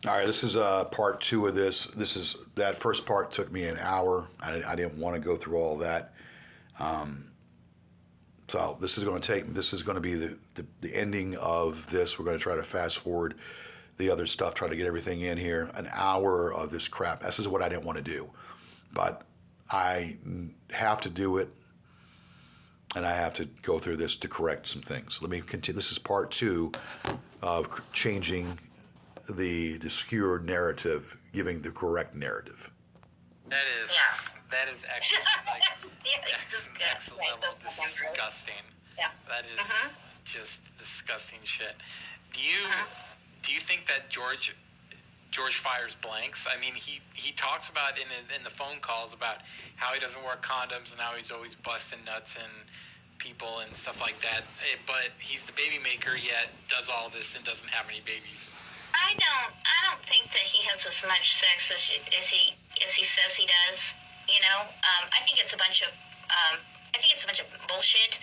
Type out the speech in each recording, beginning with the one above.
All right, this is part two of this. That first part took me an hour. I didn't want to go through all that. So this is going to be the ending of this. We're going to try to fast forward the other stuff, try to get everything in here. An hour of this crap. This is what I didn't want to do, but I have to do it, and I have to go through this to correct some things. Let me continue. This is part two of changing the skewed narrative, giving the correct narrative. That is actually like next level disgusting. Yeah. That is just disgusting shit. Do you think that George fires blanks? I mean, he talks about in the phone calls about how he doesn't wear condoms and how he's always busting nuts and people and stuff like that. But he's the baby maker, yet does all this and doesn't have any babies. I don't think that he has as much sex as he says he does. You know, I think it's a bunch of bullshit.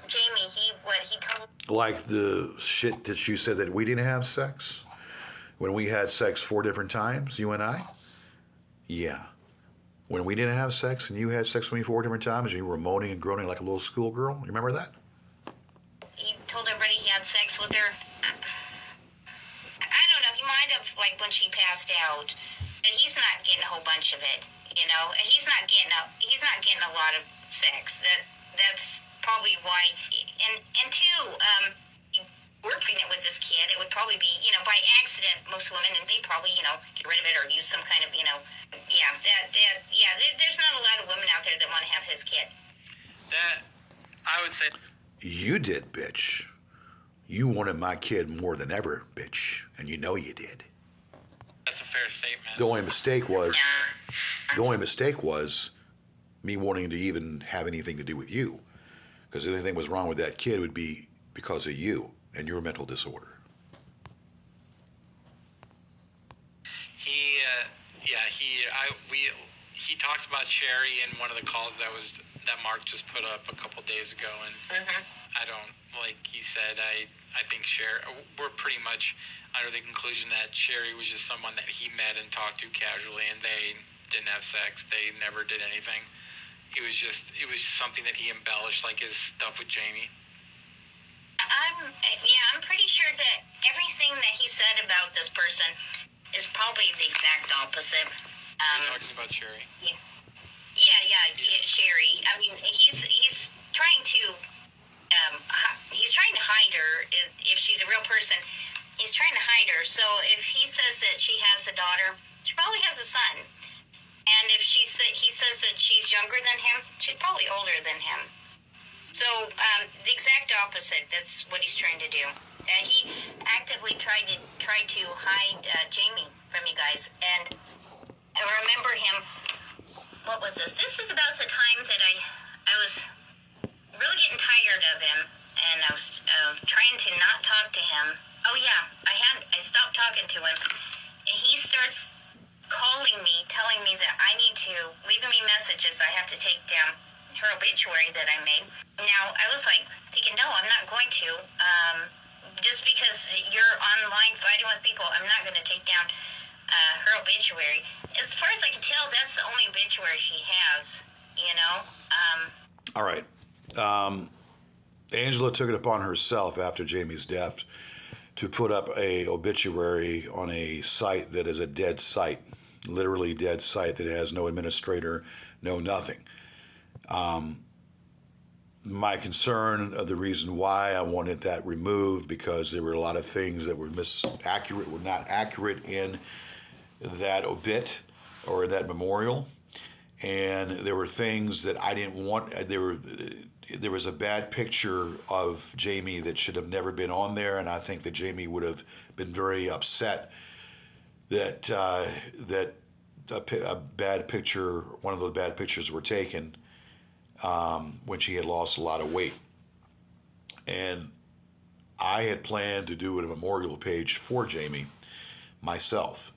Jamie, he told. Like the shit that you said that we didn't have sex when we had sex 4 different times, you and I. Yeah, when we didn't have sex and you had sex with me 4 different times, and you were moaning and groaning like a little schoolgirl. You remember that? He told everybody he had sex with her. I don't know. He might have, like, when she passed out. But he's not getting a whole bunch of it, you know. And he's not getting a lot of sex. That's probably why. And two, we're pregnant with this kid. It would probably be, you know, by accident. Most women, and they probably, you know, get rid of it or use some kind of, you know, there's not a lot of women out there that want to have his kid. That I would say. You did, bitch. You wanted my kid more than ever, bitch, and you know you did. That's a fair statement. The only mistake was me wanting to even have anything to do with you, because if anything was wrong with that kid, it would be because of you and your mental disorder. He talks about Sherry in one of the calls that Mark just put up a couple days ago, and I don't, like you said, I think we're pretty much under the conclusion that Sherry was just someone that he met and talked to casually, and they didn't have sex. They never did anything. It was something that he embellished, like his stuff with Jamie. I'm pretty sure that everything that he said about this person is probably the exact opposite. Are you talking about Sherry? Yeah, Sherry. I mean, he's trying to hide her. If she's a real person, he's trying to hide her. So if he says that she has a daughter, she probably has a son. And if he says that she's younger than him, she's probably older than him. So the exact opposite. That's what he's trying to do. He actively tried to hide Jamie from you guys. And I remember him. What was this? This is about the time that I was really getting tired of him, and I was trying to not talk to him. Oh yeah, I stopped talking to him, and he starts calling me, telling me that I need to, leaving me messages. I have to take down her obituary that I made. Now I was like thinking, no, I'm not going to. Just because you're online fighting with people, I'm not going to take down her obituary. As far as I can tell, that's the only obituary she has, you know. All right. Angela took it upon herself after Jamie's death to put up a obituary on a site that is a dead site, literally dead site that has no administrator, no nothing. My concern, the reason why I wanted that removed, because there were a lot of things that were not accurate in that obit or that memorial, and there were things that I didn't want. There was a bad picture of Jamie that should have never been on there, and I think that Jamie would have been very upset that a bad picture, one of those bad pictures, were taken when she had lost a lot of weight. And I had planned to do a memorial page for Jamie myself,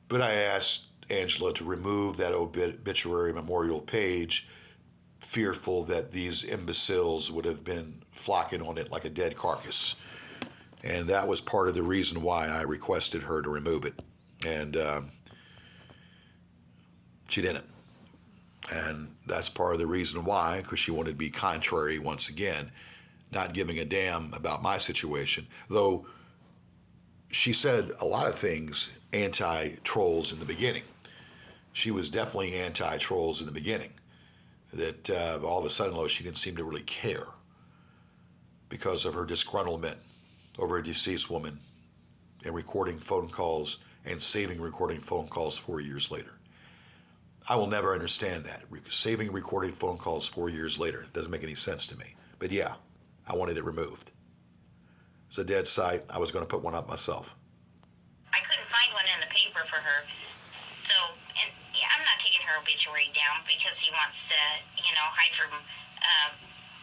but I asked Angela to remove that obituary memorial page, fearful that these imbeciles would have been flocking on it like a dead carcass. And that was part of the reason why I requested her to remove it. And she didn't. And that's part of the reason why, because she wanted to be contrary once again, not giving a damn about my situation. Though she said a lot of things anti-trolls in the beginning. She was definitely anti-trolls in the beginning. That all of a sudden, though, she didn't seem to really care because of her disgruntlement over a deceased woman and recording phone calls and saving recording phone calls 4 years later. I will never understand that. Saving recording phone calls 4 years later doesn't make any sense to me. But yeah, I wanted it removed. It's a dead site. I was going to put one up myself. I couldn't find one in the paper for her. So, and yeah, I'm not taking her obituary down because he wants to, hide from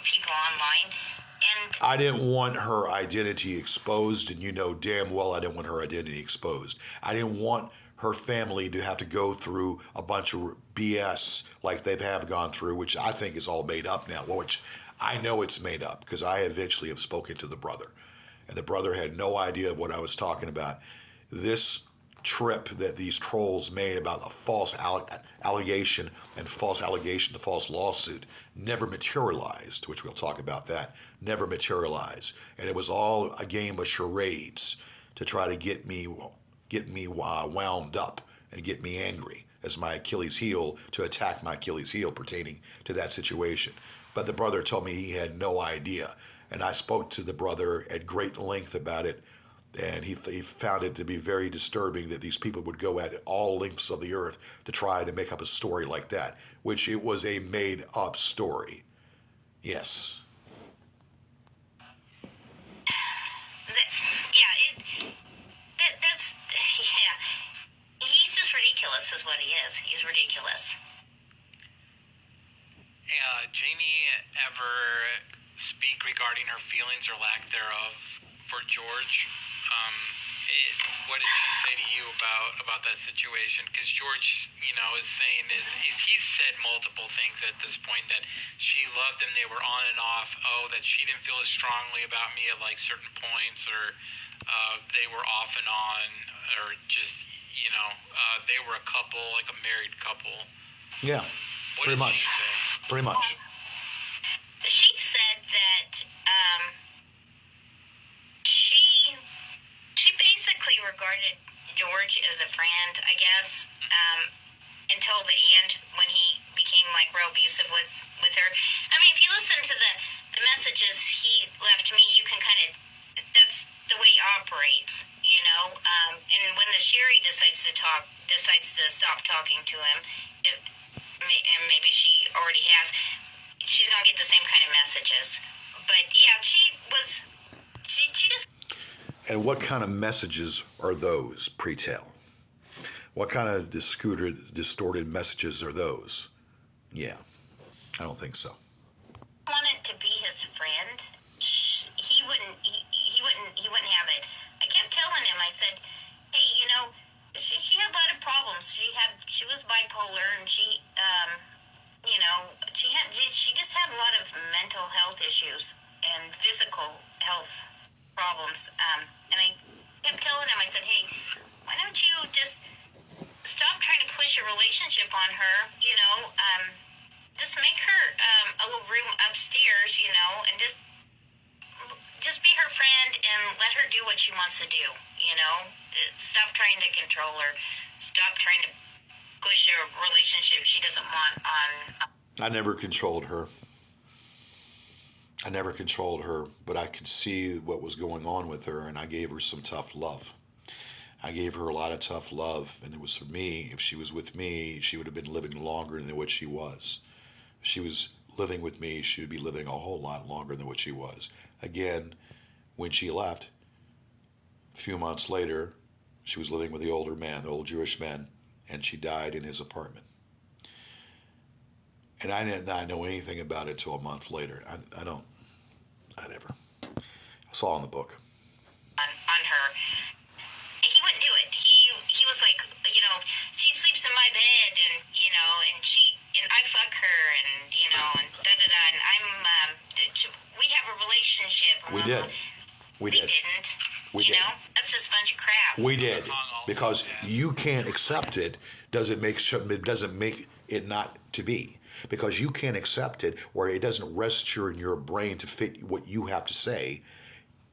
people online. And I didn't want her identity exposed, and you know damn well I didn't want her identity exposed. I didn't want her family to have to go through a bunch of BS like they have gone through, which I think is all made up now, which I know it's made up because I eventually have spoken to the brother. And the brother had no idea of what I was talking about. This trip that these trolls made about a false allegation and false lawsuit never materialized, which we'll talk about that, never materialized. And it was all a game of charades to try to get me wound up and get me angry as my Achilles heel, to attack my Achilles heel pertaining to that situation. But the brother told me he had no idea. And I spoke to the brother at great length about it, and he found it to be very disturbing that these people would go at all lengths of the earth to try to make up a story like that, which it was a made-up story. Yes. He's just ridiculous is what he is. He's ridiculous. Jamie ever speak regarding her feelings or lack thereof for George? What did she say to you about that situation? Because George, is saying is he's said multiple things at this point that she loved him, they were on and off. That she didn't feel as strongly about me at like certain points, or they were off and on, or just they were a couple, like a married couple. Yeah, pretty much. Pretty much. She said that she basically regarded George as a friend, I guess, until the end when he became like real abusive with her. I mean, if you listen to the messages he left me, you can kind of, that's the way he operates, and when the Sherry decides to stop talking to him, and maybe she already has, she's gonna get the same kind of messages. But yeah, she just. And what kind of messages are those, pre-tell? What kind of distorted messages are those? Yeah, I don't think so. Wanted to be his friend. He wouldn't have it. I kept telling him, I said, hey, she had a lot of problems. She was bipolar, and she just had a lot of mental health issues and physical health problems. And I kept telling him, I said, hey, why don't you just stop trying to push a relationship on her, just make her a little room upstairs, and just be her friend and let her do what she wants to do, Stop trying to control her. Stop trying to push a relationship she doesn't want on. I never controlled her. But I could see what was going on with her, and I gave her some tough love. I gave her a lot of tough love, and it was for me. If she was with me, she would have been living longer than what she was. If she was living with me, she would be living a whole lot longer than what she was. Again, when she left, a few months later, she was living with the older man, the old Jewish man, and she died in his apartment. And I did not know anything about it till a month later. I never. I saw in the book. On her. And he wouldn't do it. He was like, she sleeps in my bed, and, and I fuck her, and, and da-da-da, and we have a relationship. We did. We did. Didn't. know, that's just a bunch of crap. We did, because you can't accept it. Doesn't make it not to be, because you can't accept it, or it doesn't register in your brain to fit what you have to say.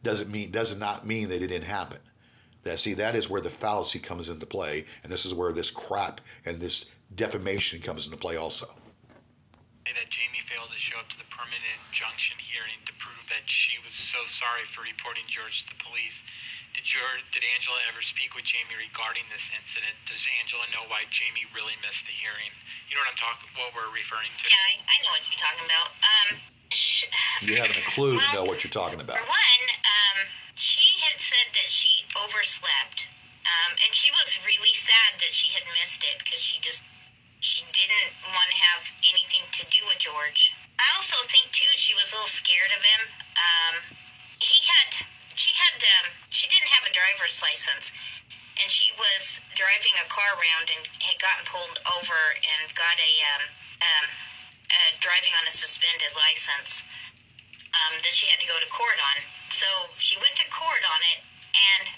Does not mean that it didn't happen. That is where the fallacy comes into play, and this is where this crap and this defamation comes into play also. That Jamie failed to show up to the permanent injunction hearing to prove that she was so sorry for reporting George to the police. Did Angela ever speak with Jamie regarding this incident? Does Angela know why Jamie really missed the hearing? You know what we're referring to? Yeah, I know what you're talking about. You haven't a clue to know what you're talking about. For one, she had said that she overslept, and she was really sad that she had missed it because she didn't want to have anything to do with George. I also think too she was a little scared of him. She didn't have a driver's license, and she was driving a car around and had gotten pulled over and got a driving on a suspended license that she had to go to court on. So she went to court on it, and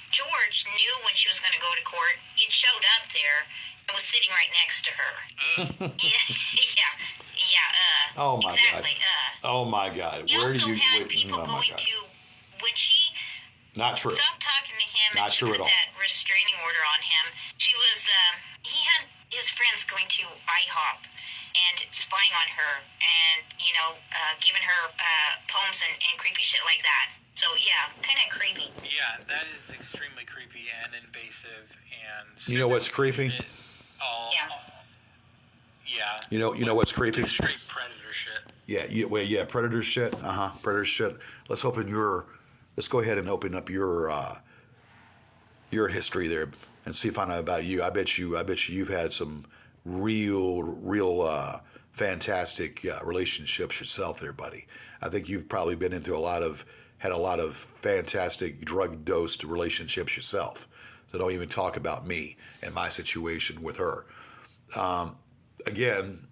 George knew when she was going to go to court. He showed up there and was sitting right next to her. Yeah. Oh my exactly. God. Oh my God. He also had people going to, when she not true. stopped talking to him Not and she true put at all. that restraining order on him, she was, he had his friends going to IHOP and spying on her and, giving her poems and creepy shit like that. So, yeah, kind of creepy. Yeah, that is extremely creepy and invasive. And You know what's creepy? Yeah. You know what's creepy? Just straight predator shit. Yeah, predator shit. Predator shit. Let's go ahead and open up your history there and see if I know about you. I bet you've had some real fantastic relationships yourself there, buddy. I think you've probably been into had a lot of fantastic drug-dosed relationships yourself. So don't even talk about me and my situation with her. Again,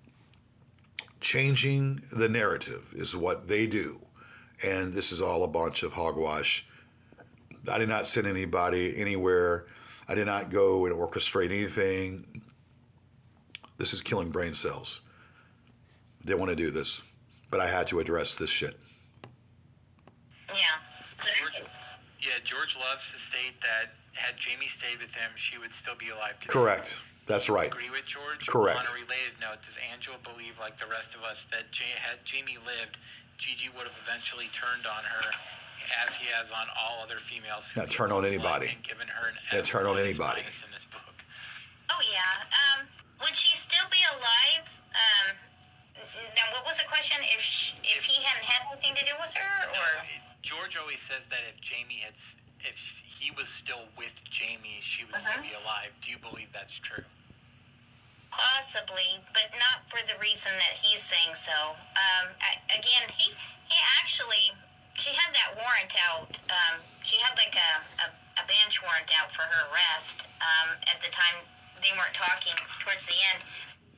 changing the narrative is what they do. And this is all a bunch of hogwash. I did not send anybody anywhere. I did not go and orchestrate anything. This is killing brain cells. Didn't want to do this, but I had to address this shit. Yeah. George loves to state that had Jamie stayed with him, she would still be alive today. Correct. That's right. Agree with George? Correct. On a related note, does Angela believe, like the rest of us, that had Jamie lived, Gigi would have eventually turned on her, as he has on all other females? Not turn on anybody. And given her turn on anybody. In this book. Oh, yeah. Would she still be alive? Now, what was the question? If he hadn't had anything to do with her, or George always says that if he was still with Jamie, she would still be alive. Do you believe that's true? possibly, but not for the reason that he's saying so. Again, he actually, she had that warrant out. She had like a bench warrant out for her arrest. At the time, they weren't talking towards the end.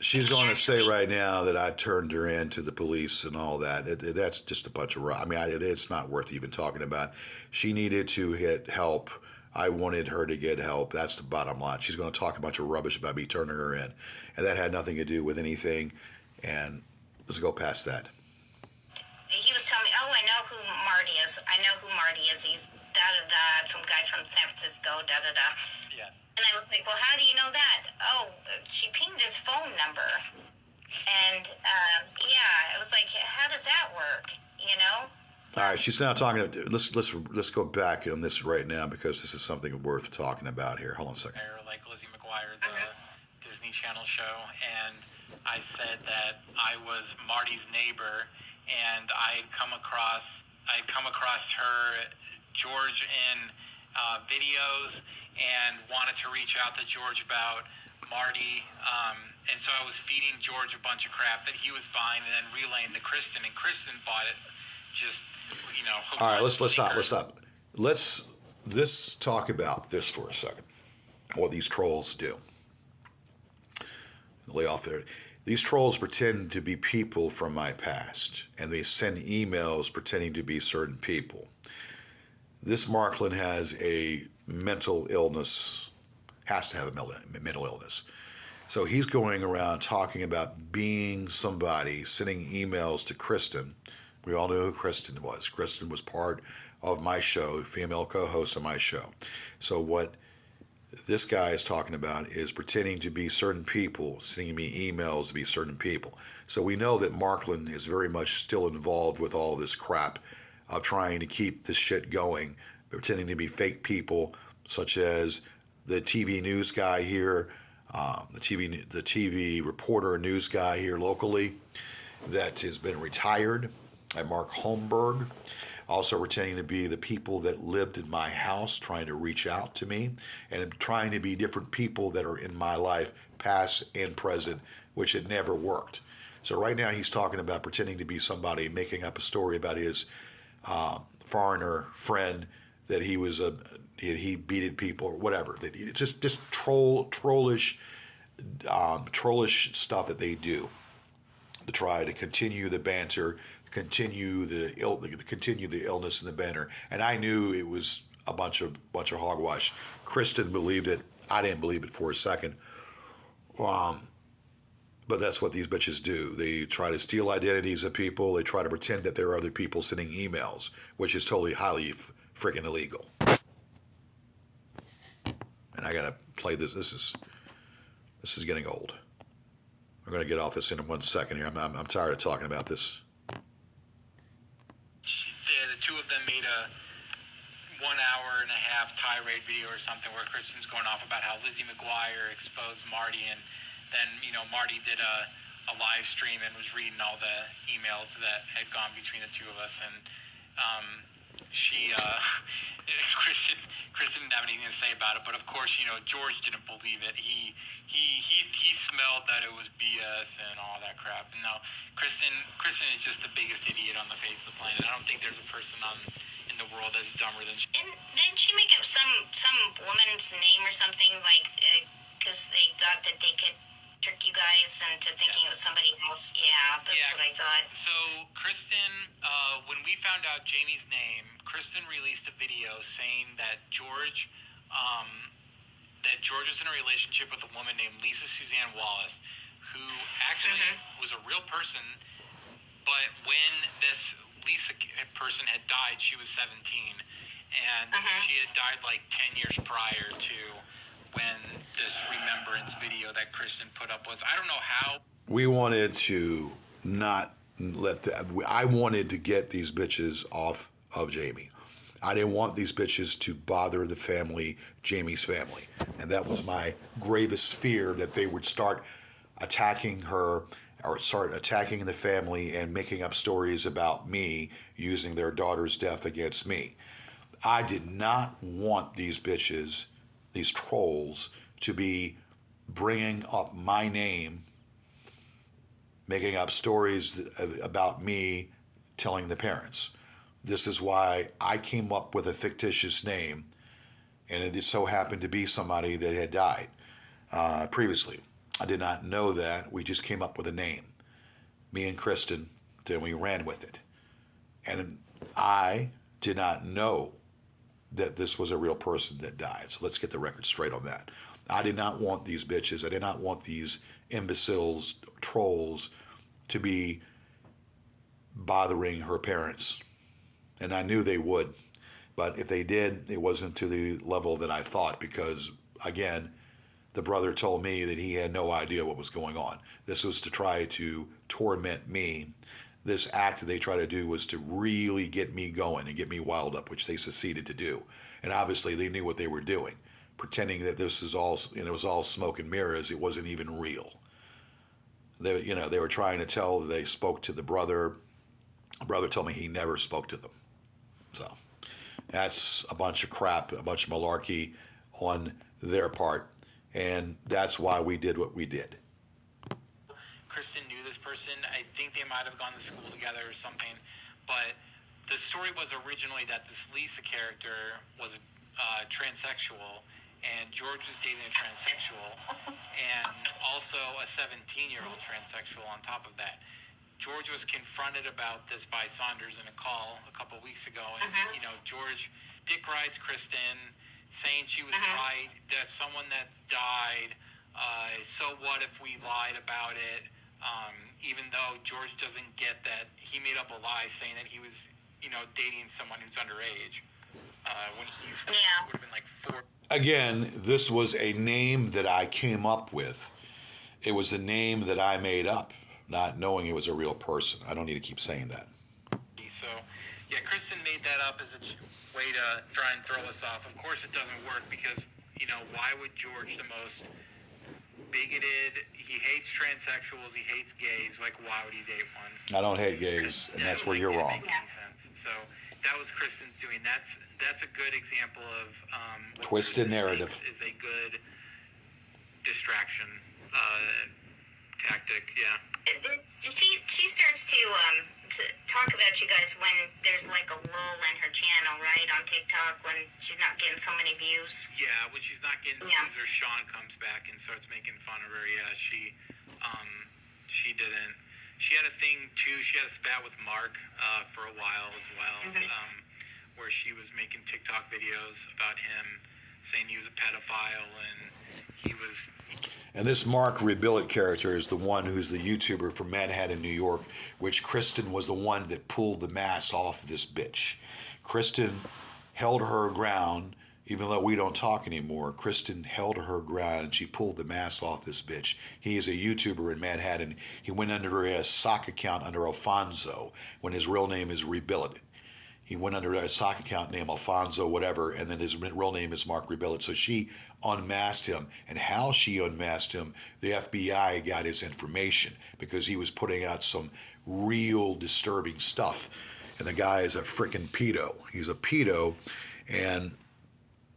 She's going to say right now that I turned her in to the police and all that. That's just a bunch of it's not worth even talking about. She needed to get help. I wanted her to get help. That's the bottom line. She's going to talk a bunch of rubbish about me turning her in. And that had nothing to do with anything. And let's go past that. He was telling me, oh, I know who Marty is. I know who Marty is. He's da-da-da, some guy from San Francisco, da-da-da. Yeah. And I was like, well, how do you know that? Oh, she pinged his phone number. And, I was like, how does that work, you know? All right, she's now talking. Let's go back on this right now because this is something worth talking about here. Hold on a second. Like Lizzie McGuire, the Disney Channel show, and I said that I was Marty's neighbor, and I'd come across her, George, in videos, and wanted to reach out to George about Marty, and so I was feeding George a bunch of crap that he was buying, and then relaying to Kristen, and Kristen bought it. Just, all right, let's stop. Let's talk about this for a second. What these trolls do. Lay off there. These trolls pretend to be people from my past, and they send emails pretending to be certain people. this Marklin has a mental illness, has to have a mental illness. So he's going around talking about being somebody, sending emails to Kristen. We all know who Kristen was. Kristen was part of my show, female co-host of my show. So what this guy is talking about is pretending to be certain people, sending me emails to be certain people. So we know that Marklin is very much still involved with all this crap of trying to keep this shit going, pretending to be fake people, such as the TV news guy here, the TV reporter news guy here locally that has been retired, Mark Holmberg. Also pretending to be the people that lived in my house, trying to reach out to me, and trying to be different people that are in my life, past and present, which had never worked. So right now he's talking about pretending to be somebody, making up a story about his foreigner friend that he beated people or whatever. That it's just trollish stuff that they do to try to continue the banter, continue the illness and the banter. And I knew it was a bunch of hogwash. Kristen believed it. I didn't believe it for a second. But that's what these bitches do. They try to steal identities of people. They try to pretend that there are other people sending emails, which is totally highly freaking illegal. And I gotta play this. This is getting old. We're gonna get off this in 1 second here. I'm tired of talking about this. The two of them made a 1 hour and a half tirade video or something where Kristen's going off about how Lizzie McGuire exposed Marty, and then Marty did a live stream and was reading all the emails that had gone between the two of us, and Kristen didn't have anything to say about it, but of course George didn't believe it. He smelled that it was BS and all that crap. And no, Kristen is just the biggest idiot on the face of the planet. I don't think there's a person in the world that's dumber than she. And didn't she make up some woman's name or something, like because they thought that they could trick you guys into thinking it was somebody else? Yeah, that's what I thought. So Kristen, when we found out Jamie's name, Kristen released a video saying that George was in a relationship with a woman named Lisa Suzanne Wallace, who actually was a real person, but when this Lisa person had died, she was 17, and she had died like 10 years prior to when this remembrance video that Kristen put up was. I don't know how. We wanted to not let that. I wanted to get these bitches off of Jamie. I didn't want these bitches to bother the family, Jamie's family. And that was my gravest fear, that they would start attacking her or start attacking the family and making up stories about me, using their daughter's death against me. I did not want these bitches, these trolls, to be bringing up my name, making up stories about me, telling the parents. This is why I came up with a fictitious name, and it so happened to be somebody that had died previously. I did not know that. We just came up with a name, me and Kristen, then we ran with it. And I did not know that this was a real person that died. So let's get the record straight on that. I did not want these bitches, I did not want these imbeciles, trolls, to be bothering her parents. And I knew they would. But if they did, it wasn't to the level that I thought, because, again, the brother told me that he had no idea what was going on. This was to try to torment me. This act that they tried to do was to really get me going and get me wild up, which they succeeded to do. And obviously they knew what they were doing, pretending that this is all, it was all smoke and mirrors. It wasn't even real. They were trying to tell that they spoke to the brother. The brother told me he never spoke to them. So that's a bunch of crap, a bunch of malarkey on their part. And that's why we did what we did. Kristen knew this person. I think they might have gone to school together or something. But the story was originally that this Lisa character was a transsexual, and George was dating a transsexual, and also a 17-year-old transsexual on top of that. George was confronted about this by Saunders in a call a couple weeks ago, and George dick rides Kristen, saying she was right, that someone that died. So what if we lied about it? Even though George doesn't get that, he made up a lie saying that he was, dating someone who's underage. When he's would have been like 4. Again, this was a name that I came up with. It was a name that I made up, not knowing it was a real person. I don't need to keep saying that. So, yeah, Kristen made that up as a way to try and throw us off. Of course, it doesn't work because, why would George, the most bigoted, he hates transsexuals, he hates gays, like, why would he date one? I don't hate gays, and that's where you're wrong. Make any sense. So that was Kristen's doing. That's a good example of twisted narrative. Is a good distraction tactic. Yeah. She starts to talk about you guys when there's like a lull in her channel, right, on TikTok, when she's not getting so many views. Yeah, when she's not getting views, or Sean comes back and starts making fun of her. Yeah, she didn't. She had a thing too. She had a spat with Mark for a while as well, where she was making TikTok videos about him, saying he was a pedophile and he was. And this Mark Rebillet character is the one who's the YouTuber from Manhattan, New York, which Kristen was the one that pulled the mask off of this bitch. Kristen held her ground, even though we don't talk anymore. Kristen held her ground and she pulled the mask off this bitch. He is a YouTuber in Manhattan. He went under a sock account under Alfonso when his real name is Rebillet. He went under a sock account named Alfonso whatever, and then his real name is Mark Rebillet. So she unmasked him, and how she unmasked him, the FBI got his information because he was putting out some real disturbing stuff. And the guy is a freaking pedo. He's a pedo, and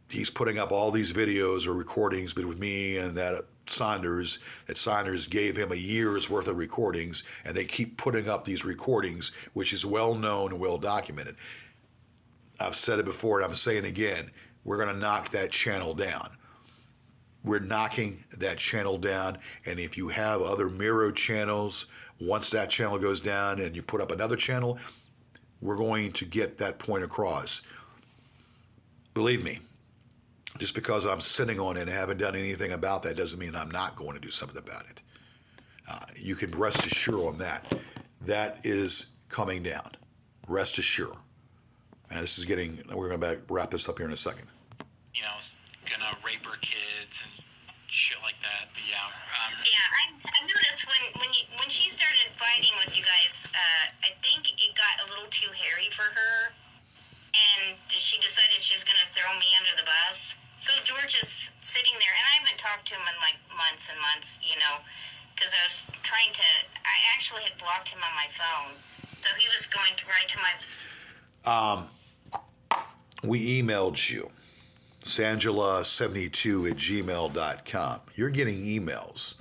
he's putting up all these videos or recordings with me and that Saunders gave him a year's worth of recordings, and they keep putting up these recordings, which is well known and well documented. I've said it before and I'm saying it again, we're going to knock that channel down. We're knocking that channel down, and if you have other mirror channels, once that channel goes down and you put up another channel, we're going to get that point across. Believe me, just because I'm sitting on it and haven't done anything about that doesn't mean I'm not going to do something about it. You can rest assured on that. That is coming down. Rest assured. And this is we're going to wrap this up here in a second. Gonna rape her kids and shit like that. Yeah. I noticed when she started fighting with you guys, I think it got a little too hairy for her, and she decided she was gonna throw me under the bus. So George is sitting there, and I haven't talked to him in like months and months, because I was I actually had blocked him on my phone, so he was going right to my. We emailed you. Sangela72@gmail.com. You're getting emails.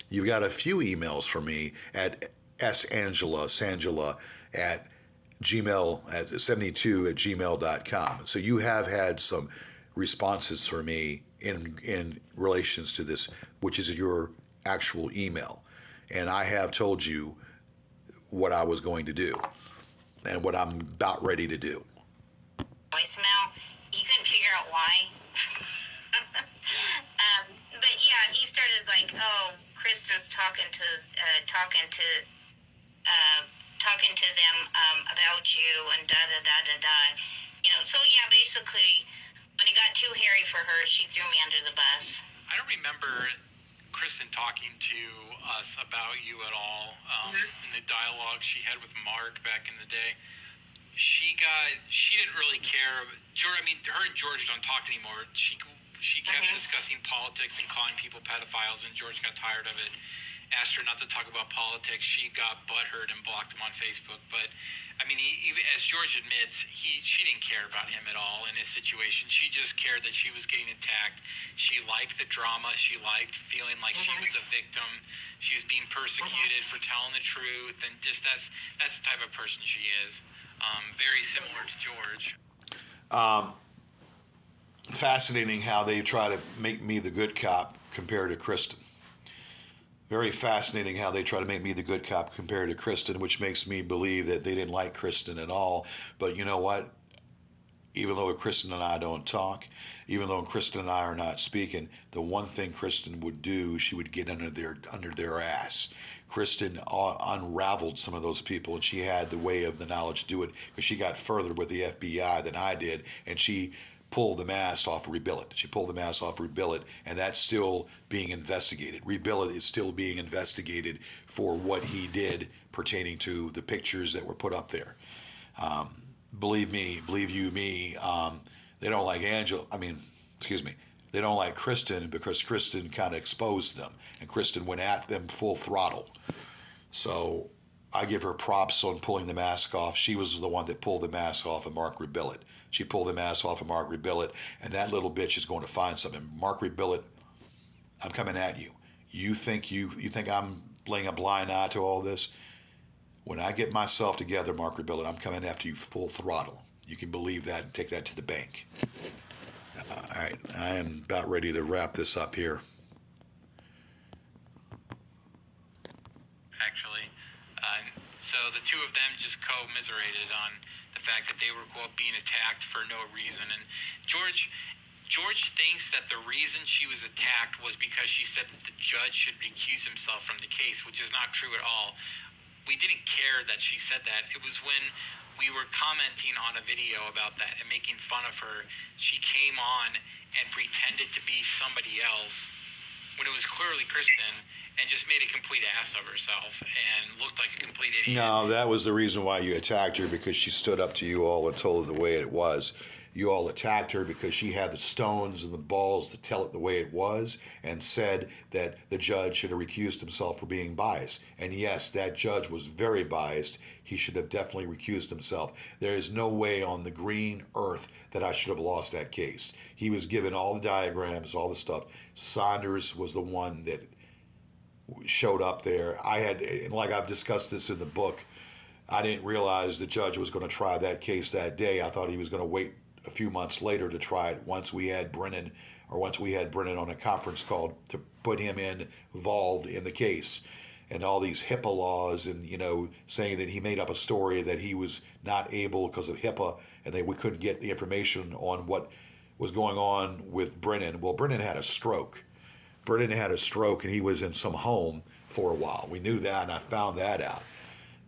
You've got a few emails from me at sangela at gmail@72@gmail.com. So you have had some responses from me in relations to this, which is your actual email. And I have told you what I was going to do and what I'm about ready to do. Voicemail. He couldn't figure out why. But yeah, he started like, oh, Kristen's talking to them about you and da da da da da. So yeah, basically, when it got too hairy for her, she threw me under the bus. I don't remember Kristen talking to us about you at all in the dialogue she had with Mark back in the day. She didn't really care. Her and George don't talk anymore. She kept discussing politics and calling people pedophiles, and George got tired of it. Asked her not to talk about politics. She got butthurt and blocked him on Facebook. But even as George admits, she didn't care about him at all in his situation. She just cared that she was getting attacked. She liked the drama. She liked feeling like she was a victim. She was being persecuted for telling the truth, and just that's the type of person she is. Very similar to George. Fascinating how they try to make me the good cop compared to Kristen. Very fascinating how they try to make me the good cop compared to Kristen, which makes me believe that they didn't like Kristen at all. But you know what? Even though Kristen and I don't talk, even though Kristen and I are not speaking, the one thing Kristen would do, she would get under their ass. Kristen unraveled some of those people, and she had the way of the knowledge to do it because she got further with the FBI than I did, and she pulled the mask off of Rebuild It. She pulled the mask off Rebuild It, and that's still being investigated. Rebuild It is still being investigated for what he did pertaining to the pictures that were put up there. Believe me, believe you me, they don't like Angela. They don't like Kristen because Kristen kind of exposed them, and Kristen went at them full throttle. So I give her props on pulling the mask off. She was the one that pulled the mask off of Mark Rebillet. She pulled the mask off of Mark Rebillet, and that little bitch is going to find something. Mark Rebillet, I'm coming at you. You think I'm laying a blind eye to all this? When I get myself together, Mark Rebillet, I'm coming after you full throttle. You can believe that and take that to the bank. All right, I am about ready to wrap this up here. Actually, so the two of them just commiserated on the fact that they were, quote, being attacked for no reason. And George thinks that the reason she was attacked was because she said that the judge should recuse himself from the case, which is not true at all. We didn't care that she said that. It was when we were commenting on a video about that and making fun of her, she came on and pretended to be somebody else when it was clearly Kristen, and just made a complete ass of herself and looked like a complete idiot. No, that was the reason why you attacked her, because she stood up to you all and told it the way it was. You all attacked her because she had the stones and the balls to tell it the way it was, and said that the judge should have recused himself for being biased. And yes, that judge was very biased. He should have definitely recused himself. There is no way on the green earth that I should have lost that case. He was given all the diagrams, all the stuff. Saunders was the one that showed up there. And like I've discussed this in the book, I didn't realize the judge was going to try that case that day. I thought he was going to wait a few months later to try it once we had Brennan on a conference call to put him involved in the case, and all these HIPAA laws, and saying that he made up a story that he was not able because of HIPAA, and we couldn't get the information on what was going on with Brennan. Well, Brennan had a stroke. And he was in some home for a while. We knew that, and I found that out.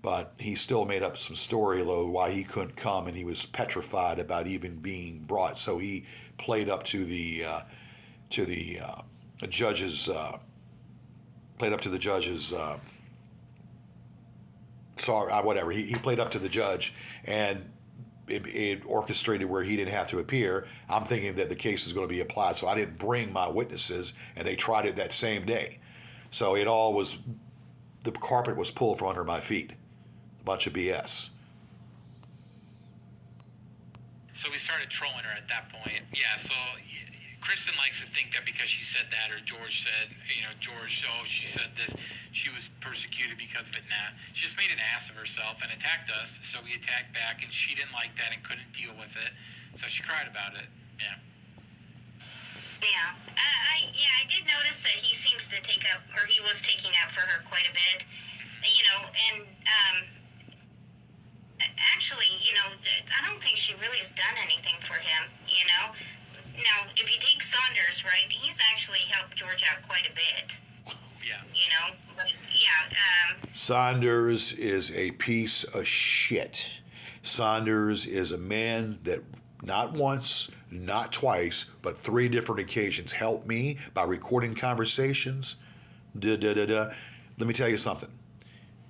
But he still made up some story, though, why he couldn't come, and he was petrified about even being brought. So he played up to the judge's. Whatever. He played up to the judge, and it orchestrated where he didn't have to appear. I'm thinking that the case is going to be applied, so I didn't bring my witnesses, and they tried it that same day. So the carpet was pulled from under my feet. Bunch of BS. So we started trolling her at that point. Yeah, so Kristen likes to think that because she said that, or George said, she said this, she was persecuted because of it. Nah, she just made an ass of herself and attacked us, so we attacked back, and she didn't like that and couldn't deal with it, so she cried about it. Yeah. Yeah, I did notice that he seems to he was taking up for her quite a bit, and actually, I don't think she really has done anything for him, Now, if you take Saunders, right, he's actually helped George out quite a bit. Yeah. But yeah. Saunders is a piece of shit. Saunders is a man that not once, not twice, but 3 different occasions helped me by recording conversations. Let me tell you something.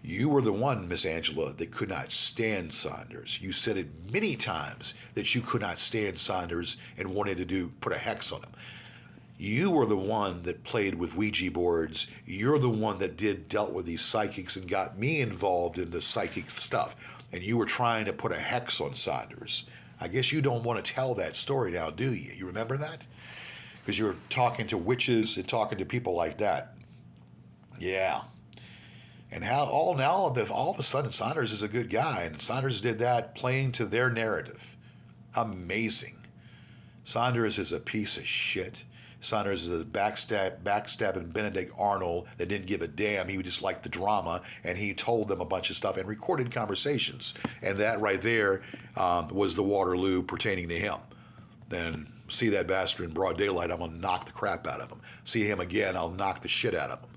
You were the one, Miss Angela, that could not stand Saunders. You said it many times that you could not stand Saunders and wanted to put a hex on him. You were the one that played with Ouija boards. You're the one that dealt with these psychics and got me involved in the psychic stuff. And you were trying to put a hex on Saunders. I guess you don't want to tell that story now, do you? You remember that? Because you were talking to witches and talking to people like that. Yeah. And how all of a sudden Saunders is a good guy, and Saunders did that playing to their narrative. Amazing. Saunders is a piece of shit. Saunders is a backstabbing Benedict Arnold that didn't give a damn. He just liked the drama, and he told them a bunch of stuff and recorded conversations. And that right there was the Waterloo pertaining to him. Then see that bastard in broad daylight, I'm going to knock the crap out of him. See him again, I'll knock the shit out of him.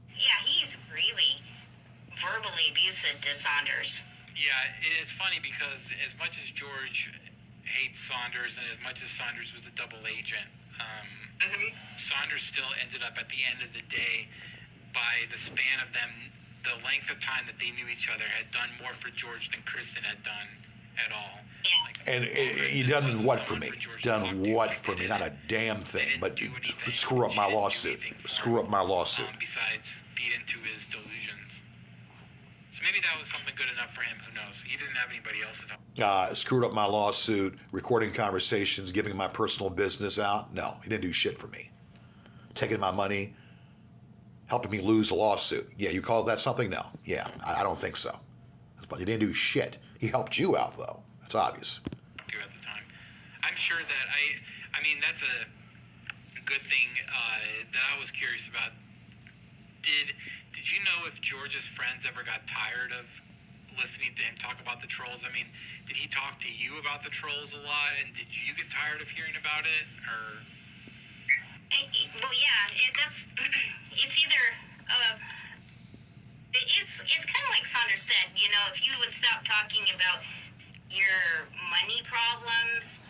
Yeah, he's really verbally abusive to Saunders. Yeah, it's funny because as much as George hates Saunders and as much as Saunders was a double agent, Saunders still ended up at the end of the day, by the span of them, the length of time that they knew each other, had done more for George than Kristen had done at all. Yeah. Like, And he done what for me? Done what for me? Not a damn thing, but screw up my lawsuit. Screw up my lawsuit. Besides feed into his delusions. So maybe that was something good enough for him. Who knows? He didn't have anybody else to talk. Screwed up my lawsuit, recording conversations, giving my personal business out. No, he didn't do shit for me. Taking my money, helping me lose a lawsuit. Yeah, you call that something? No. Yeah, I don't think so. But he didn't do shit. He helped you out, though. That's obvious. At the time, I'm sure that I mean, that's a good thing that I was curious about. Did you know if George's friends ever got tired of listening to him talk about the trolls? I mean, did he talk to you about the trolls a lot, and did you get tired of hearing about it, or? Well, yeah, it's either, it's kind of like Saunders said, you know, if you would stop talking about your money problems,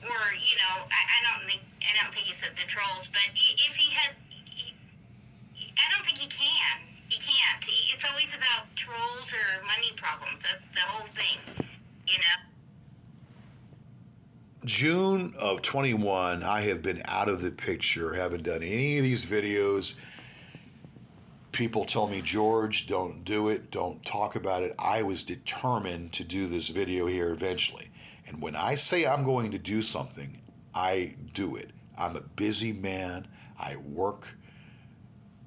or, you know, I don't think he said the trolls, but if he had, I don't think he can. He can't. It's always about trolls or money problems. That's the whole thing, you know? June of 21, I have been out of the picture, haven't done any of these videos. People told me, George, don't do it, don't talk about it. I was determined to do this video here eventually. And when I say I'm going to do something, I do it. I'm a busy man. I work.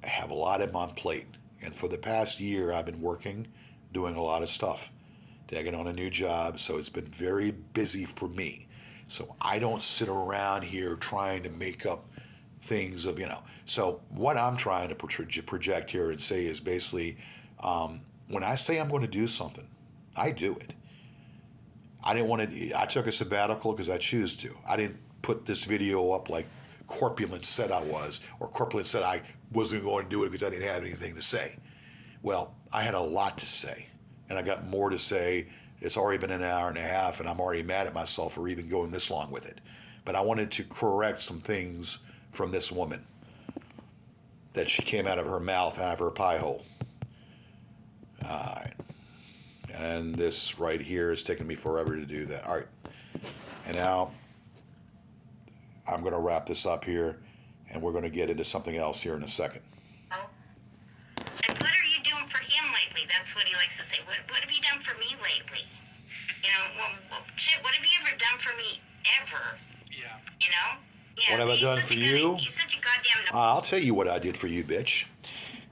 I have a lot on my plate. And for the past year, I've been working, doing a lot of stuff, taking on a new job. So it's been very busy for me. So I don't sit around here trying to make up things of, you know. So what I'm trying to project here and say is basically, when I say I'm going to do something, I do it. I took a sabbatical because I choose to. I didn't put this video up like Corpulent said I was, or Corpulent said I wasn't going to do it because I didn't have anything to say. Well, I had a lot to say, and I got more to say. It's already been an hour and a half, and I'm already mad at myself for even going this long with it. But I wanted to correct some things from this woman that she came out of her mouth, out of her pie hole. All right. And this right here is taking me forever to do that. All right. And now I'm going to wrap this up here, and we're going to get into something else here in a second. And what are you doing for him lately? That's what he likes to say. What have you done for me lately? You know, shit, what have you ever done for me ever? Yeah. You know? Yeah, What have I done for you? He's such a goddamn... I'll tell you what I did for you, bitch.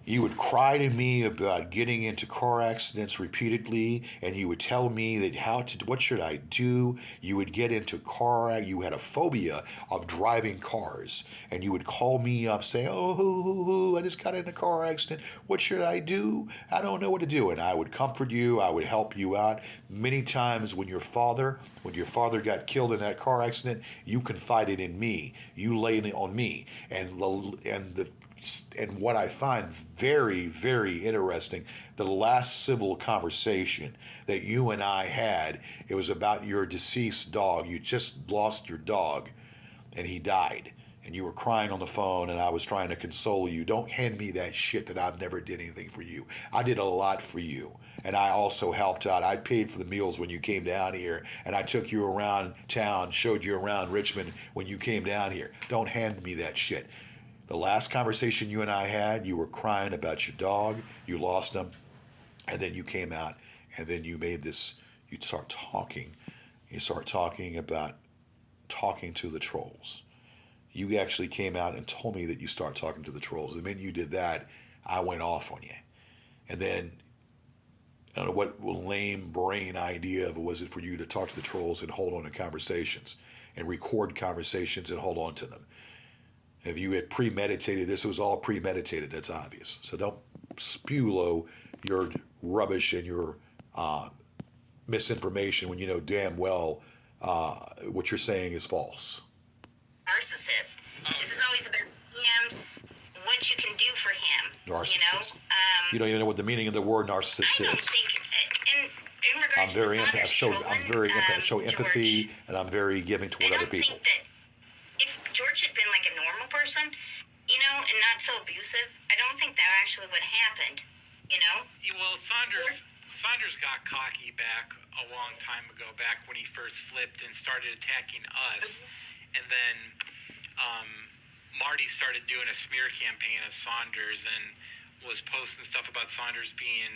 You would cry to me about getting into car accidents repeatedly, and you would tell me that what should I do? You would get into you had a phobia of driving cars, and you would call me up, say, "Oh, I just got in a car accident. What should I do? I don't know what to do." And I would comfort you. I would help you out. Many times when your father got killed in that car accident, you confided in me. You laid it on me, and what I find very, very interesting, the last civil conversation that you and I had, it was about your deceased dog. You just lost your dog, and he died. And you were crying on the phone, and I was trying to console you. Don't hand me that shit that I've never did anything for you. I did a lot for you. And I also helped out. I paid for the meals when you came down here, and I took you around town, showed you around Richmond when you came down here. Don't hand me that shit. The last conversation you and I had, you were crying about your dog, you lost him, and then you came out, and then you start talking about talking to the trolls. You actually came out and told me that you start talking to the trolls. The minute you did that, I went off on you. And then, I don't know what lame brain idea was it for you to talk to the trolls and hold on to conversations and record conversations and hold on to them. If you had premeditated this, it was all premeditated. That's obvious. So don't spew your rubbish and your misinformation when you know damn well what you're saying is false. Narcissist. This is always about him, what you can do for him. Narcissist. You don't even know what the meaning of the word narcissist I don't is. think, in regards I'm very to empathetic. I'm very empathetic. Show empathy, George, and I'm very giving toward other people. I don't think that if George had been like a normal person, and not so abusive, I don't think that actually would have happened. Well, Saunders got cocky back a long time ago, back when he first flipped and started attacking us, and then Marty started doing a smear campaign of Saunders and was posting stuff about Saunders being,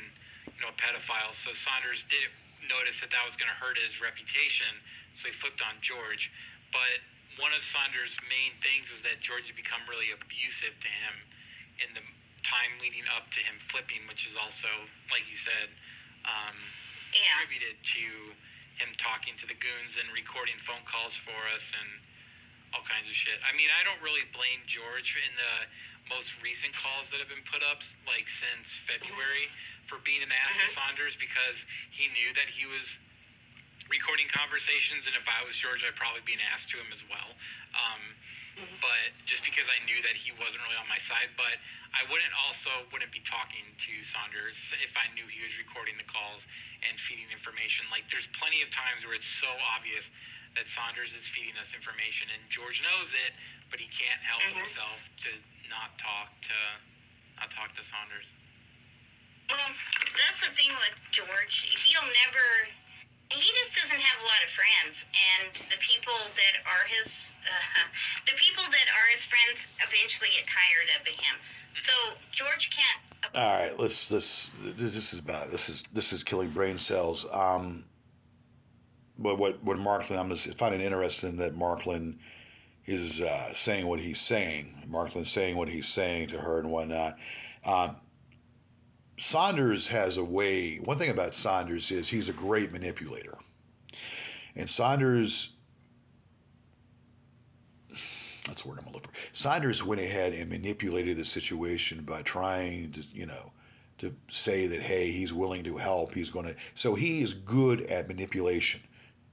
a pedophile. So Saunders did notice that was going to hurt his reputation, so he flipped on George. But one of Saunders' main things was that George had become really abusive to him in the time leading up to him flipping, which is also, like you said, attributed to him talking to the goons and recording phone calls for us and all kinds of shit. I mean, I don't really blame George in the most recent calls that have been put up, like since February, for being an ass to Saunders, because he knew that he was recording conversations, and if I was George, I'd probably be an ass to him as well. But just because I knew that he wasn't really on my side, but I wouldn't be talking to Saunders if I knew he was recording the calls and feeding information. Like, there's plenty of times where it's so obvious that Saunders is feeding us information, and George knows it, but he can't help himself to not talk to Saunders. Well, that's the thing with George. He just doesn't have a lot of friends, and the people that are his friends eventually get tired of him. So George can't. All right, this is killing brain cells. But what Markland, I'm just finding interesting that Markland is saying what he's saying. Markland's saying what he's saying to her and whatnot. Saunders has a way. One thing about Saunders is he's a great manipulator. And Saunders, that's the word I'm looking for. Saunders went ahead and manipulated the situation by trying to say that, hey, he's willing to help. So he is good at manipulation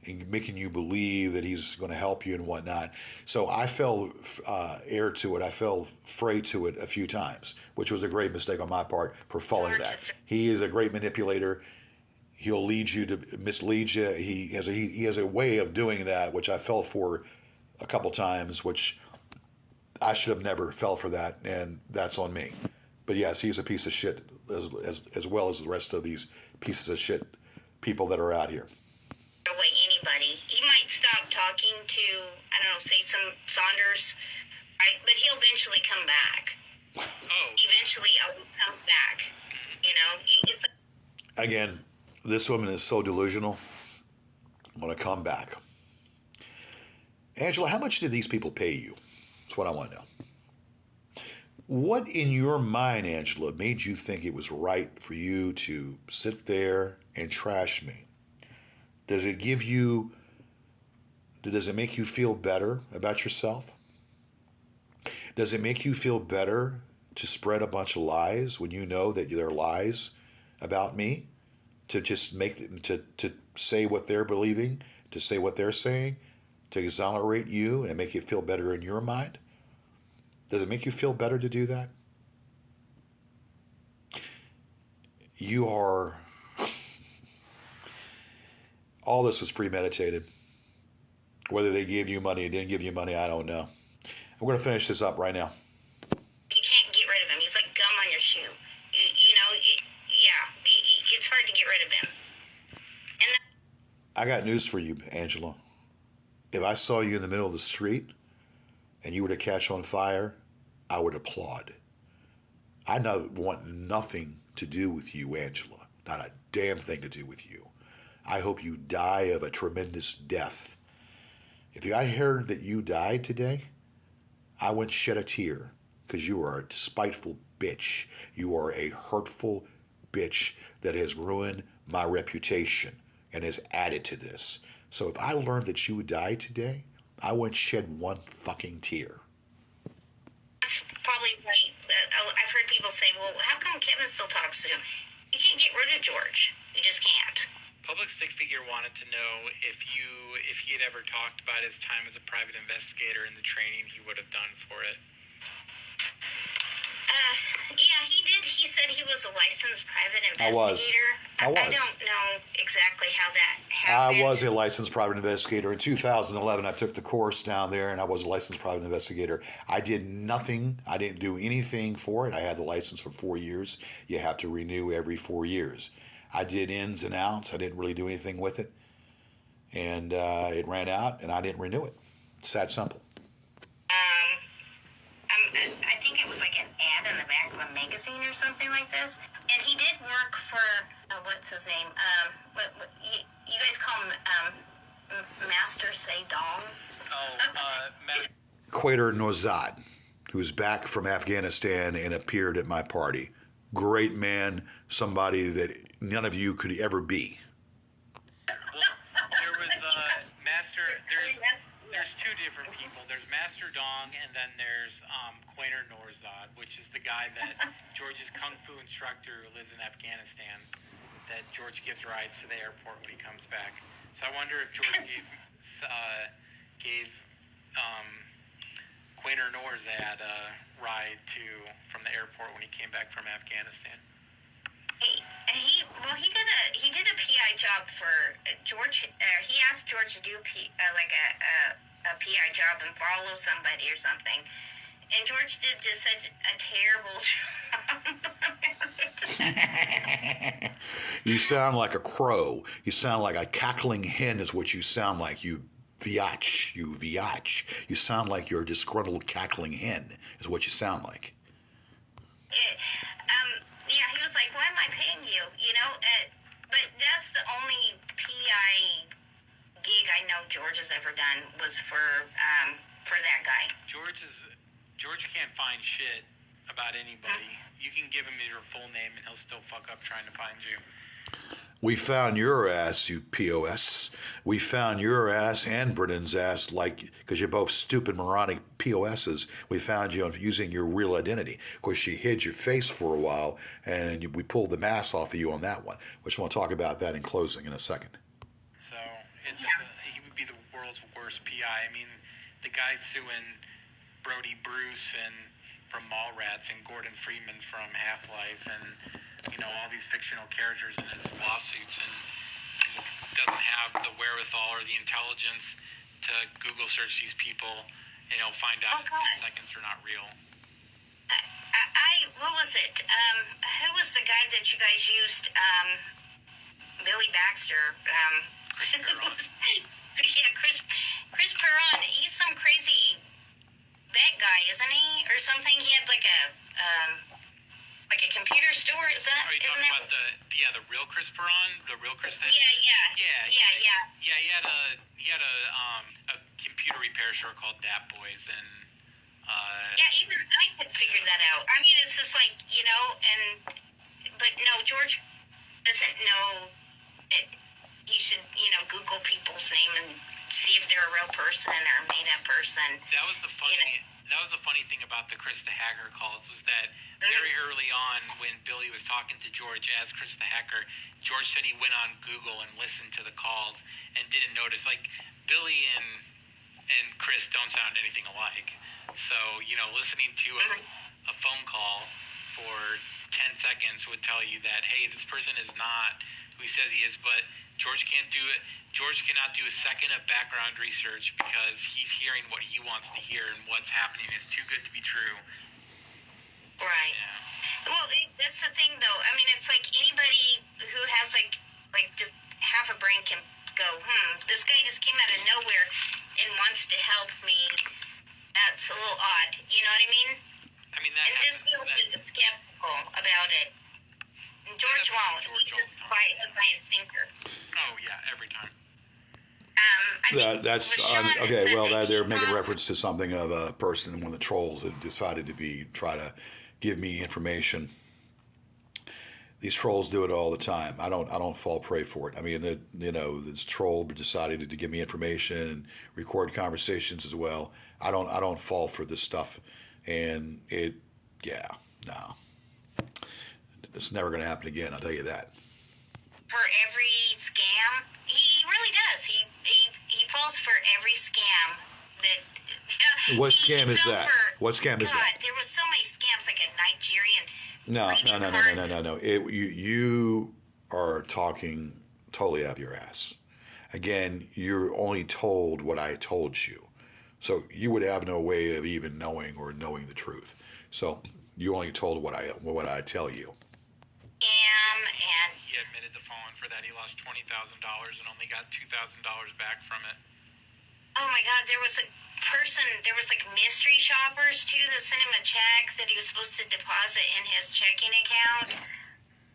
and making you believe that he's going to help you and whatnot. So I fell heir to it. I fell prey to it a few times, which was a great mistake on my part for falling that. He is a great manipulator. He'll lead you to mislead you. He has a way of doing that, which I fell for a couple times, which I should have never fell for that, and that's on me. But yes, he's a piece of shit as well as the rest of these pieces of shit people that are out here. Away anybody. He might stop talking to, I don't know, say some Saunders, right? But he'll eventually come back. Eventually comes back. It's again, this woman is so delusional. I'm going to come back. Angela, how much did these people pay you? That's what I want to know. What in your mind, Angela, made you think it was right for you to sit there and trash me? Does it make you feel better about yourself? Does it make you feel better to spread a bunch of lies when you know that they're lies about me? To just to say what they're believing, to say what they're saying, to exonerate you and make you feel better in your mind? Does it make you feel better to do that? You are... All this was premeditated. Whether they gave you money or didn't give you money, I don't know. I'm going to finish this up right now. You can't get rid of him. He's like gum on your shoe. It's hard to get rid of him. I got news for you, Angela. If I saw you in the middle of the street and you were to catch on fire, I would applaud. I want nothing to do with you, Angela. Not a damn thing to do with you. I hope you die of a tremendous death. If I heard that you died today, I wouldn't shed a tear, because you are a despiteful bitch. You are a hurtful bitch that has ruined my reputation and has added to this. So if I learned that you died today, I wouldn't shed one fucking tear. probably right. I've heard people say, well, how come Kevin still talks to him? You can't get rid of George. You just can't. Public stick figure wanted to know if he had ever talked about his time as a private investigator and the training he would have done for it. Yeah, he did. He said he was a licensed private investigator. I was. I don't know exactly how that happened. I was a licensed private investigator. In 2011, I took the course down there, and I was a licensed private investigator. I did nothing. I didn't do anything for it. I had the license for 4 years. You have to renew every 4 years. I did ins and outs. I didn't really do anything with it. And it ran out, and I didn't renew it. It's that simple. I think it was like an ad in the back of a magazine or something like this. And he did work for, what's his name? You guys call him Master Say Dong? Quater Nozad, who's back from Afghanistan and appeared at my party. Great man, somebody that none of you could ever be. Well, there was Master. There's two different people. There's Master Dong, and then there's Quater Norzad, which is the guy that George's kung fu instructor who lives in Afghanistan, that George gives rides to the airport when he comes back. So I wonder if George gave Quater Norzad a ride from the airport when he came back from Afghanistan. He did a PI job for George. He asked George to do a PI job and follow somebody or something, and George did just such a terrible job. You sound like a crow. You sound like a cackling hen is what you sound like. You viach. You sound like you're a disgruntled cackling hen is what you sound like. Yeah, he was like, why am I paying you? But that's the only PI gig I know George has ever done was for that guy. George can't find shit about anybody. You can give him your full name and he'll still fuck up trying to find you. We found your ass, you POS. We found your ass and Brennan's ass, because you're both stupid, moronic POSs. We found you using your real identity. Of course, you hid your face for a while, and we pulled the mask off of you on that one. Which we'll talk about that in closing in a second. So he would be the world's worst PI. I mean, the guy suing Brody Bruce and from Mallrats and Gordon Freeman from Half-Life and all these fictional characters in his lawsuits, and he doesn't have the wherewithal or the intelligence to Google search these people and find out in 10 seconds they're not real. What was it? Who was the guy that you guys used? Billy Baxter. Chris Perron. Yeah, Chris Perron. He's some crazy bad guy, isn't he? Or something. He had like a computer store. Is that? Are you talking about the real Chris Perron, the real Chris? Yeah. Yeah, he had a computer repair store called Dat Boys, and even I could figure that out. I mean, it's just like but no, George doesn't know that he should Google people's name and see if they're a real person or a made up person. That was the funny thing about the Chris the Hacker calls was that very early on when Billy was talking to George as Chris the Hacker, George said he went on Google and listened to the calls and didn't notice. Like, Billy and Chris don't sound anything alike. So, listening to a phone call for 10 seconds would tell you that, hey, this person is not who he says he is, but George can't do it. George cannot do a second of background research because he's hearing what he wants to hear, and what's happening is too good to be true. Right. Yeah. Well, that's the thing, though. I mean, it's like anybody who has like just half a brain can go, this guy just came out of nowhere and wants to help me. That's a little odd. You know what I mean? I mean, that and just feel skeptical about it. And George won't. He's just by a sinker. Oh yeah, every time. That's okay. Well, they're making reference to something of a person, one of the trolls that decided to try to give me information. These trolls do it all the time. I don't fall prey for it. I mean, this troll decided to give me information and record conversations as well. I don't fall for this stuff. And yeah, no. It's never going to happen again, I'll tell you that. For every scam, he really does. He falls for every scam that. What scam is that? What scam is that? There was so many scams, like a Nigerian. No. You are talking totally out of your ass. Again, you're only told what I told you. So you would have no way of even knowing the truth. So you only told what I tell you. And he admitted to falling for that. He lost $20,000 and only got $2,000 back from it. oh my God, there was like mystery shoppers too that sent him a check that he was supposed to deposit in his checking account.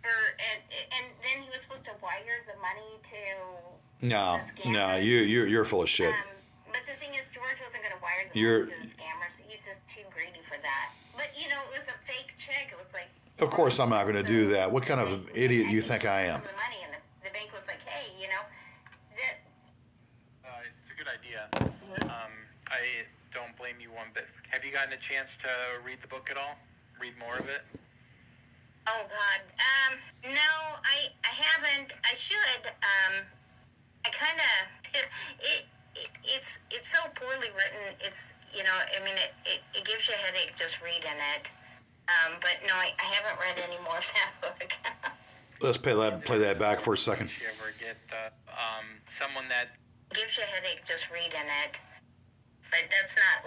And then he was supposed to wire the money to No, the scammers. you're full of shit. But the thing is, George wasn't going to wire the money to the scammers. He's just too greedy for that. But it was a fake check. It was like. Of course, I'm not going to do that. What kind of idiot you think I am? Some of the money, and the bank was like, "Hey, that." It's a good idea. I don't blame you one bit. Have you gotten a chance to read the book at all? Read more of it? Oh God, no, I haven't. I should. I kind of. It's so poorly written. It's it gives you a headache just reading it. But no, I haven't read any more of that book. Let's play that back for a second. Did you ever get someone that gives you a headache just reading it? But that's not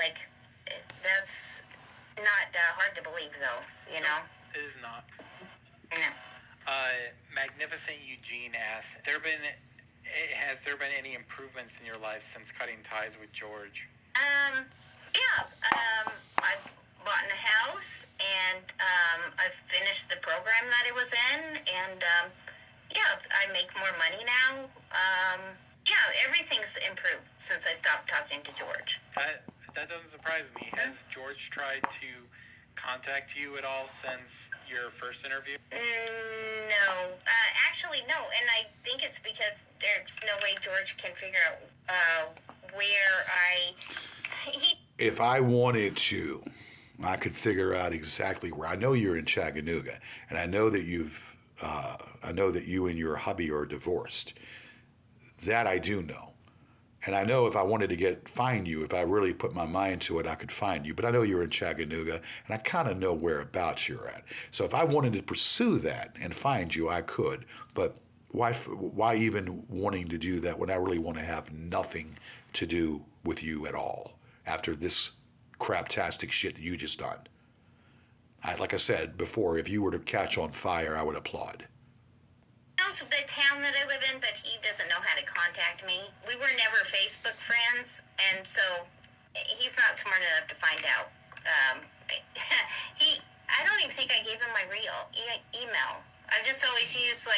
hard to believe, though. It is not. No. Magnificent Eugene asks, has there been any improvements in your life since cutting ties with George? Yeah. I've bought a house, and I've finished the program that I was in, and I make more money now. Everything's improved since I stopped talking to George. That doesn't surprise me. Has George tried to contact you at all since your first interview? No. Actually, no. And I think it's because there's no way George can figure out If I wanted to, I could figure out exactly where. I know you're in Chattanooga, and I know that you and your hubby are divorced. That I do know. And I know if I wanted to find you, if I really put my mind to it, I could find you. But I know you're in Chattanooga, and I kind of know whereabouts you're at. So if I wanted to pursue that and find you, I could. But why even wanting to do that when I really want to have nothing to do with you at all after this craptastic shit that you just done? Like I said before, if you were to catch on fire, I would applaud. Knows the town that I live in, but he doesn't know how to contact me. We were never Facebook friends, and so he's not smart enough to find out. I don't even think I gave him my real email. I've just always used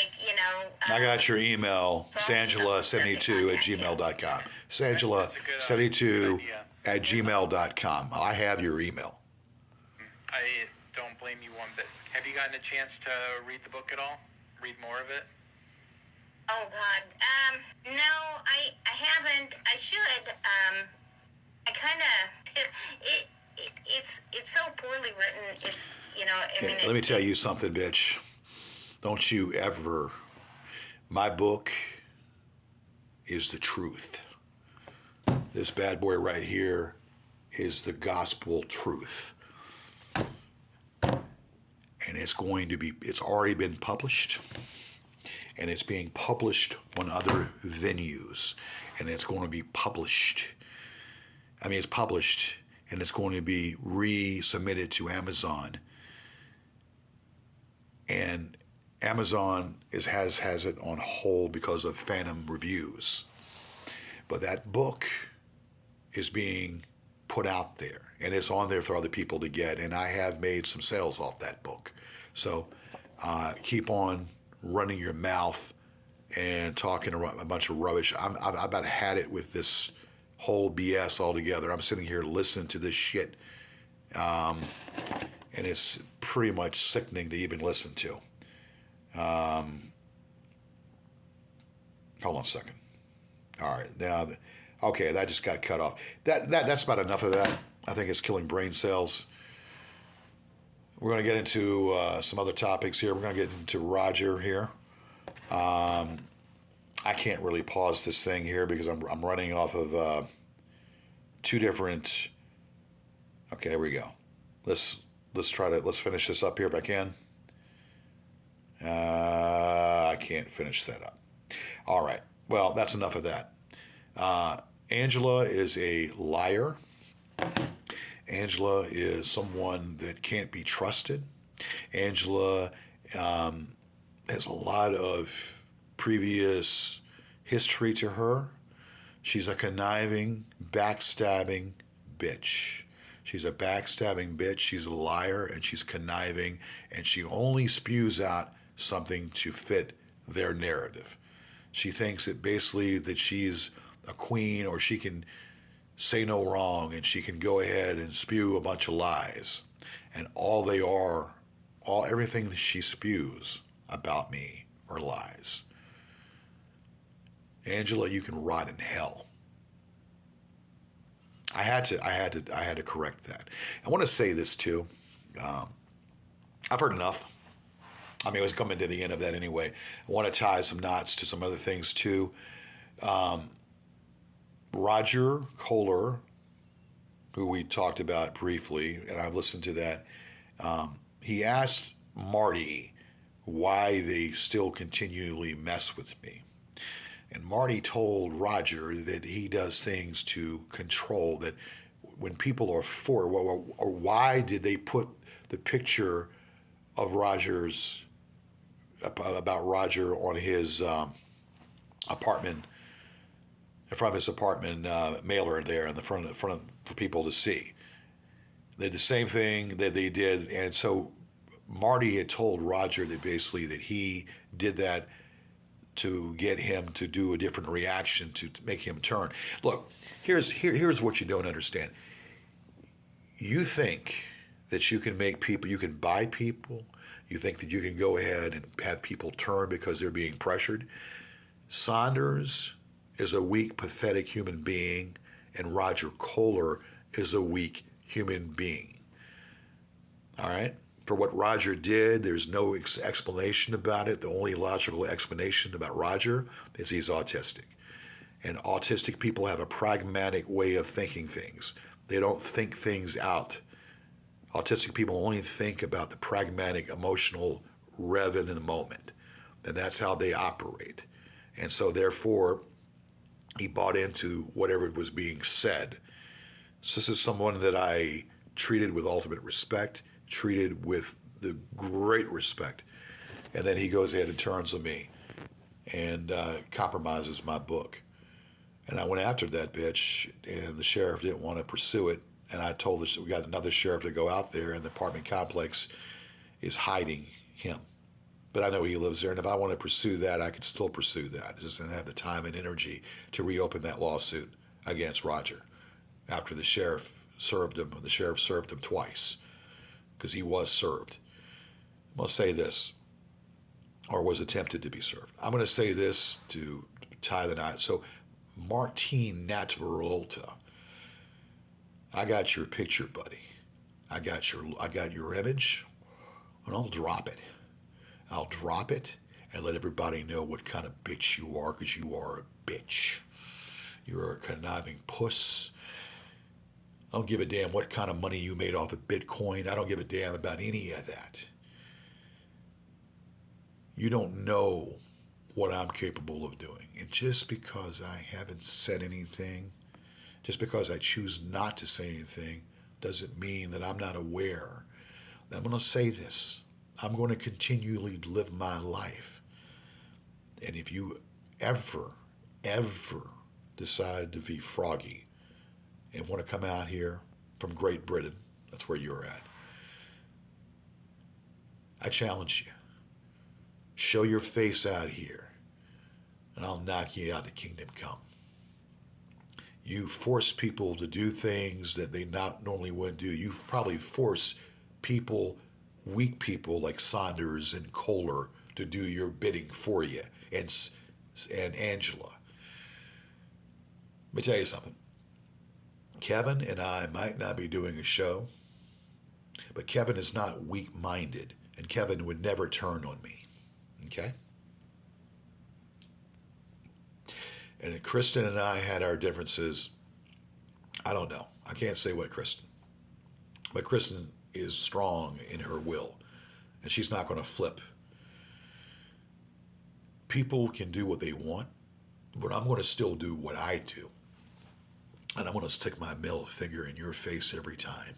I got your email, Sangela72@gmail.com. Sangela72@gmail.com. I have your email. I don't blame you one bit. Have you gotten a chance to read the book at all? Read more of it? Oh God, no, I haven't. I should. I kind of. It's so poorly written. It's let me tell you something, bitch. Don't you ever. My book is the truth. This bad boy right here is the gospel truth. And it's already been published, and it's being published on other venues, and it's going to be published. It's published, and it's going to be resubmitted to Amazon. And Amazon has it on hold because of phantom reviews. But that book is being put out there, and it's on there for other people to get, and I have made some sales off that book. So keep on running your mouth and talking a bunch of rubbish. I've about had it with this whole BS altogether. I'm sitting here listening to this shit, and it's pretty much sickening to even listen to. Hold on a second. All right, now, okay, that just got cut off. That's about enough of that. I think it's killing brain cells. We're going to get into some other topics here. We're going to get into Roger here. I can't really pause this thing here because I'm running off of two different. Okay, here we go. Let's finish this up here if I can. I can't finish that up. All right. Well, that's enough of that. Angela is a liar. Angela is someone that can't be trusted. Angela has a lot of previous history to her. She's a conniving, backstabbing bitch. She's a backstabbing bitch. She's a liar, and she's conniving, and she only spews out something to fit their narrative. She thinks that basically that she's a queen, or she can say no wrong, and she can go ahead and spew a bunch of lies. And all they are, everything that she spews about me are lies. Angela, you can rot in hell. I had to correct that. I want to say this too. I've heard enough. I mean, I was coming to the end of that anyway. I want to tie some knots to some other things too. Roger Kohler, who we talked about briefly, and I've listened to that. He asked Marty why they still continually mess with me. And Marty told Roger that he does things to control, that when people are for, or why did they put the picture of Roger's, about Roger on his apartment, in front of his apartment mailer there in the front for people to see. They did the same thing that they did, and so Marty had told Roger that basically that he did that to get him to do a different reaction, to make him turn. Look, here's what you don't understand. You think that you can make people, you can buy people, you think that you can go ahead and have people turn because they're being pressured. Saunders is a weak, pathetic human being, and Roger Kohler is a weak human being. All right? For what Roger did, there's no explanation about it. The only logical explanation about Roger is he's autistic. And autistic people have a pragmatic way of thinking things. They don't think things out. Autistic people only think about the pragmatic, emotional rev in the moment. And that's how they operate. And so therefore, he bought into whatever was being said. So this is someone that I treated with ultimate respect, treated with the great respect. And then he goes ahead and turns on me and compromises my book. And I went after that bitch, and the sheriff didn't want to pursue it. And I told us we got another sheriff to go out there, and the apartment complex is hiding him. But I know he lives there, and if I want to pursue that, I could still pursue that. I just didn't have the time and energy to reopen that lawsuit against Roger after the sheriff served him. The sheriff served him twice because he was served. I'm going to say this, or was attempted to be served. I'm going to say this to tie the knot. So, Martine Natvarolta, I got your picture, buddy. I got your image, and I'll drop it. I'll drop it and let everybody know what kind of bitch you are, because you are a bitch. You're a conniving puss. I don't give a damn what kind of money you made off of Bitcoin. I don't give a damn about any of that. You don't know what I'm capable of doing. And just because I haven't said anything, just because I choose not to say anything, doesn't mean that I'm not aware. I'm going to say this. I'm going to continually live my life. And if you ever decide to be froggy and want to come out here from Great Britain, that's where you're at, I challenge you. Show your face out here, and I'll knock you out of kingdom come. You force people to do things that they not normally wouldn't do. You probably force people, weak people like Saunders and Kohler, to do your bidding for you, and Angela. Let me tell you something. Kevin and I might not be doing a show, But Kevin is not weak-minded, and Kevin would never turn on me. Okay? And if Kristen and I had our differences, I don't know. I can't say what Kristen. But Kristen is strong in her will, and she's not going to flip. People can do what they want, but I'm going to still do what I do. And I'm going to stick my middle finger in your face every time.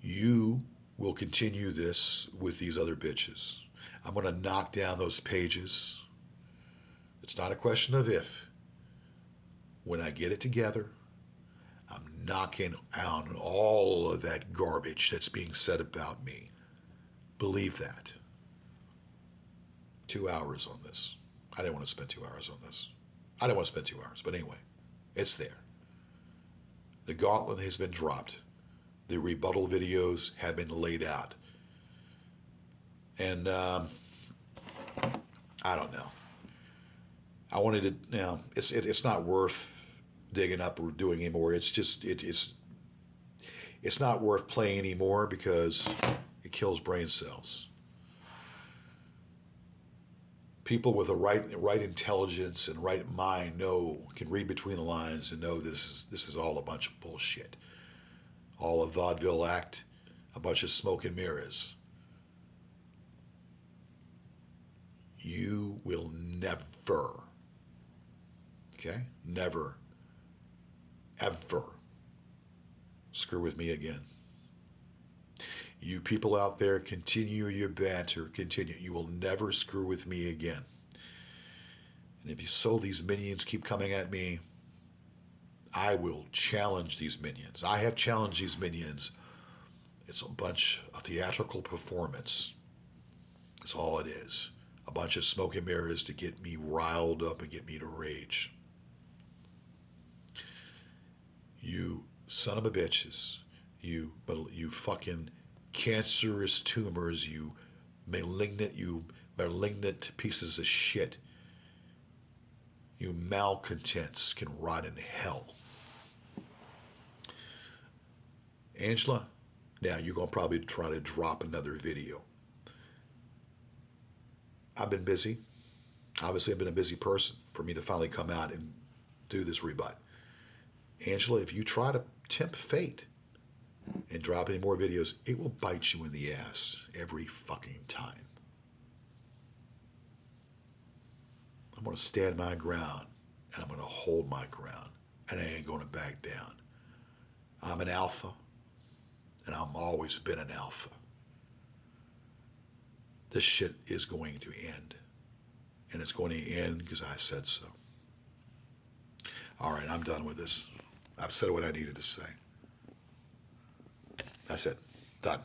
You will continue this with these other bitches. I'm going to knock down those pages. It's not a question of if. When I get it together, I'm knocking down all of that garbage that's being said about me. Believe that. 2 hours on this. I didn't want to spend 2 hours on this. I didn't want to spend 2 hours, but anyway, it's there. The gauntlet has been dropped. The rebuttal videos have been laid out. And I don't know. I wanted to, it's not worth digging up or doing anymore. It's just, it's not worth playing anymore because it kills brain cells. People with the right intelligence and right mind can read between the lines and know this is all a bunch of bullshit. All a vaudeville act, a bunch of smoke and mirrors. You will never, okay, never, ever screw with me again. You people out there, continue your banter, continue. You will never screw with me again. And if these minions keep coming at me, I will challenge these minions. I have challenged these minions. It's a bunch of theatrical performance. That's all it is. A bunch of smoke and mirrors to get me riled up and get me to rage. You son of a bitches. You fucking cancerous tumors. You malignant pieces of shit. You malcontents can rot in hell. Angela, now you're going to probably try to drop another video. I've been busy. Obviously, I've been a busy person for me to finally come out and do this rebut. Angela, if you try to tempt fate and drop any more videos, it will bite you in the ass every fucking time. I'm going to stand my ground, and I'm going to hold my ground, and I ain't going to back down. I'm an alpha, and I've always been an alpha. This shit is going to end, and it's going to end because I said so. All right, I'm done with this. I've said what I needed to say. That's it. Done.